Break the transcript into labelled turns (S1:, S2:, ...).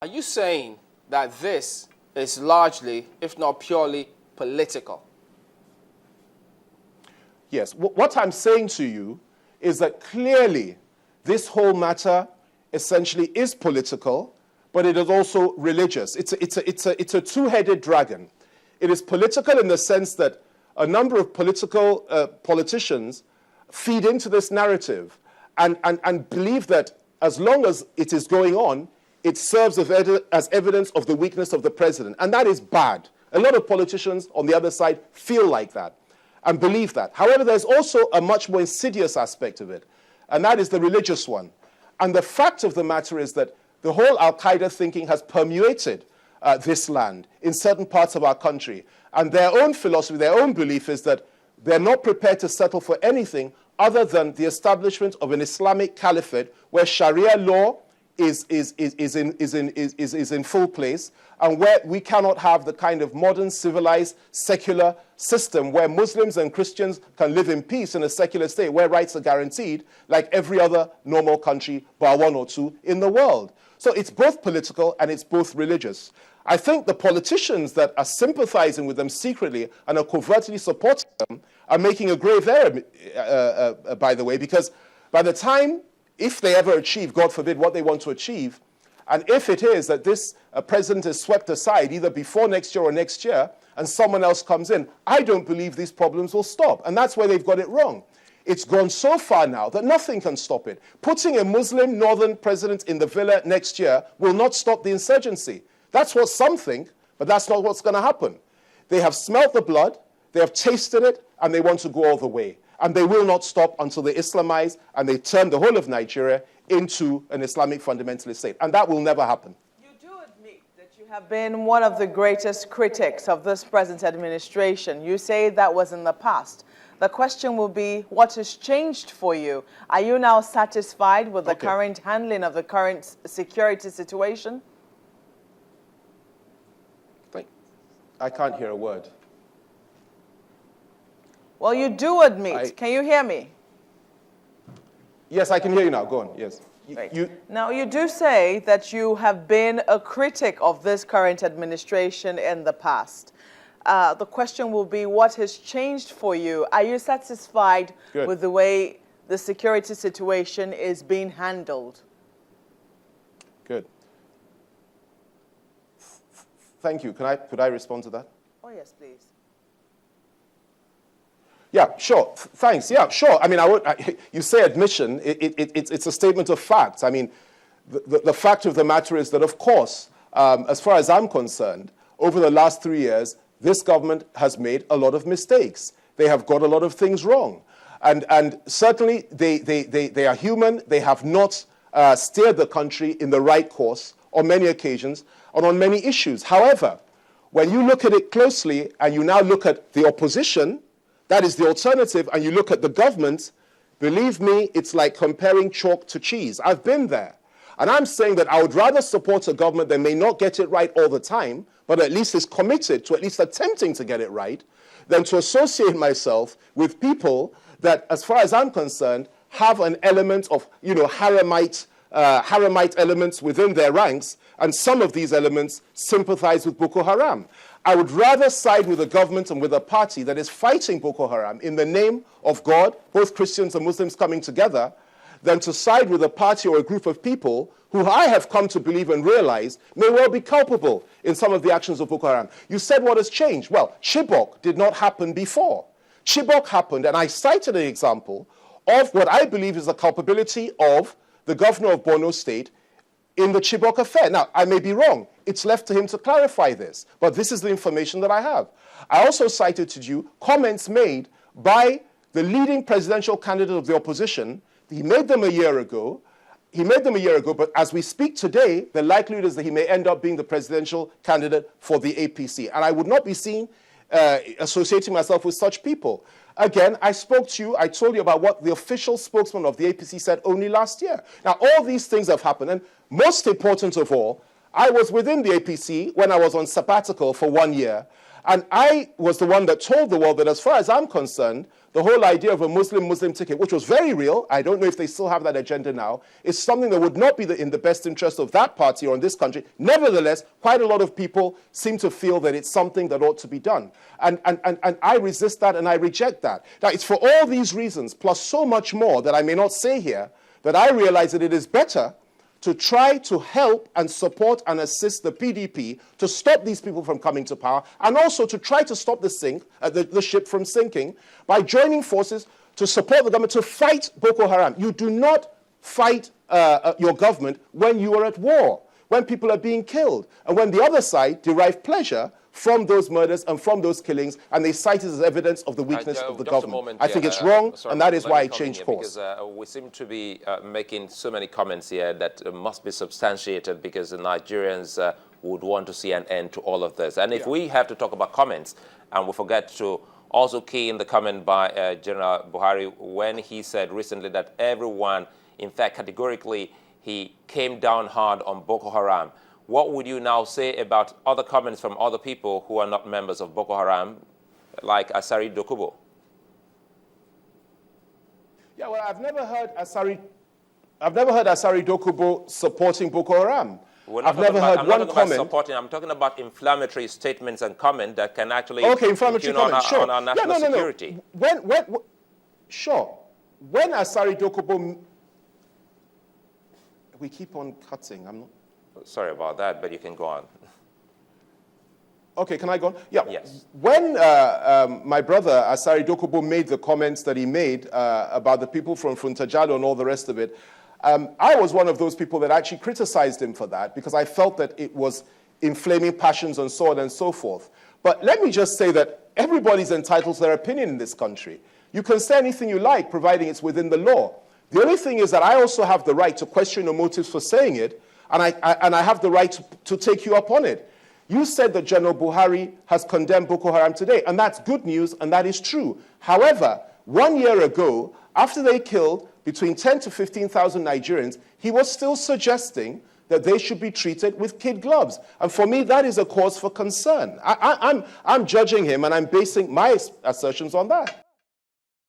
S1: Are you saying that this is largely, if not purely, political?
S2: Yes. What I'm saying to you is that clearly this whole matter essentially is political, but it is also religious. It's a two-headed dragon. It is political in the sense that a number of politicians feed into this narrative and believe that as long as it is going on, it serves as evidence of the weakness of the president. And that is bad. A lot of politicians on the other side feel like that and believe that. However, there's also a much more insidious aspect of it, and that is the religious one. And the fact of the matter is that the whole Al-Qaeda thinking has permeated this land in certain parts of our country. And their own philosophy, their own belief is that they're not prepared to settle for anything other than the establishment of an Islamic caliphate where Sharia law is in full place, and where we cannot have the kind of modern, civilized, secular system where Muslims and Christians can live in peace in a secular state where rights are guaranteed, like every other normal country, bar one or two, in the world. So it's both political and it's both religious. I think the politicians that are sympathizing with them secretly and are covertly supporting them are making a grave error, by the way, because by the time, if they ever achieve, God forbid, what they want to achieve, and if it is that this president is swept aside either before next year or next year and someone else comes in, I don't believe these problems will stop. And that's where they've got it wrong. It's gone so far now that nothing can stop it. Putting a Muslim northern president in the villa next year will not stop the insurgency. That's what some think, but that's not what's going to happen. They have smelt the blood, they have tasted it, and they want to go all the way. And they will not stop until they Islamize and they turn the whole of Nigeria into an Islamic fundamentalist state. And that will never happen.
S3: You do admit that you have been one of the greatest critics of this present administration. You say that was in the past. The question will be, what has changed for you? Are you now satisfied with the current handling of the current security situation?
S2: I can't hear a word.
S3: Well, you do admit. Can you hear me?
S2: Yes, I can hear you now. Go on. Yes.
S3: Now, you do say that you have been a critic of this current administration in the past. The question will be, what has changed for you? Are you satisfied with the way the security situation is being handled?
S2: Good. Thank you. Could I respond to that?
S3: Oh, yes, please.
S2: Yeah, sure. Thanks. Yeah, sure. I mean, you say admission. It's a statement of fact. I mean, the fact of the matter is that, of course, as far as I'm concerned, over the last 3 years, this government has made a lot of mistakes. They have got a lot of things wrong. And certainly, they are human. They have not steered the country in the right course on many occasions and on many issues. However, when you look at it closely and you now look at the opposition, that is the alternative, and you look at the government, believe me, it's like comparing chalk to cheese. I've been there. And I'm saying that I would rather support a government that may not get it right all the time, but at least is committed to at least attempting to get it right, than to associate myself with people that, as far as I'm concerned, have an element of, Haramite elements within their ranks, and some of these elements sympathize with Boko Haram. I would rather side with a government and with a party that is fighting Boko Haram in the name of God, both Christians and Muslims coming together, than to side with a party or a group of people who I have come to believe and realize may well be culpable in some of the actions of Boko Haram. You said what has changed. Well, Chibok did not happen before. Chibok happened, and I cited an example of what I believe is the culpability of the governor of Borno State in the Chibok affair. Now, I may be wrong. It's left to him to clarify this, but this is the information that I have. I also cited to you comments made by the leading presidential candidate of the opposition. He made them a year ago. But as we speak today, the likelihood is that he may end up being the presidential candidate for the APC. And I would not be seen associating myself with such people. Again, I spoke to you, I told you about what the official spokesman of the APC said only last year. Now, all these things have happened, and most important of all, I was within the APC when I was on sabbatical for 1 year, and I was the one that told the world that as far as I'm concerned, the whole idea of a Muslim ticket, which was very real, I don't know if they still have that agenda now, is something that would not be in the best interest of that party or in this country. Nevertheless, quite a lot of people seem to feel that it's something that ought to be done. And I resist that and I reject that. Now, it's for all these reasons, plus so much more that I may not say here, that I realize that it is better to try to help and support and assist the PDP to stop these people from coming to power, and also to try to stop the ship from sinking by joining forces to support the government to fight Boko Haram. You do not fight your government when you are at war, when people are being killed, and when the other side derive pleasure from those murders and from those killings, and they cite it as evidence of the weakness of the government. I think it's wrong, and that is why I changed course.
S4: Because we seem to be making so many comments here that must be substantiated, because the Nigerians would want to see an end to all of this. And if we have to talk about comments, and we forget to also key in the comment by General Buhari when he said recently that everyone, in fact, categorically, he came down hard on Boko Haram. What would you now say about other comments from other people who are not members of Boko Haram, like Asari Dokubo?
S2: Yeah, well, I've never heard Asari Dokubo supporting Boko Haram. I've never heard one comment.
S4: I'm talking about inflammatory statements and comment that can actually
S2: inflammatory comments, sure.
S4: on our national security.
S2: Sure. When Asari Dokubo, we keep on cutting. I'm not.
S4: Sorry about that, but you can go on.
S2: Okay, can I go on? Yeah.
S4: Yes.
S2: When my brother Asari Dokubo made the comments that he made about the people from Funtajado and all the rest of it, I was one of those people that actually criticized him for that, because I felt that it was inflaming passions and so on and so forth. But let me just say that everybody's entitled to their opinion in this country. You can say anything you like, providing it's within the law. The only thing is that I also have the right to question your motives for saying it, and I have the right to take you up on it. You said that General Buhari has condemned Boko Haram today, and that's good news, and that is true. However, 1 year ago, after they killed between 10 to 15,000 Nigerians, he was still suggesting that they should be treated with kid gloves. And for me, that is a cause for concern. I'm judging him, and I'm basing my assertions on that.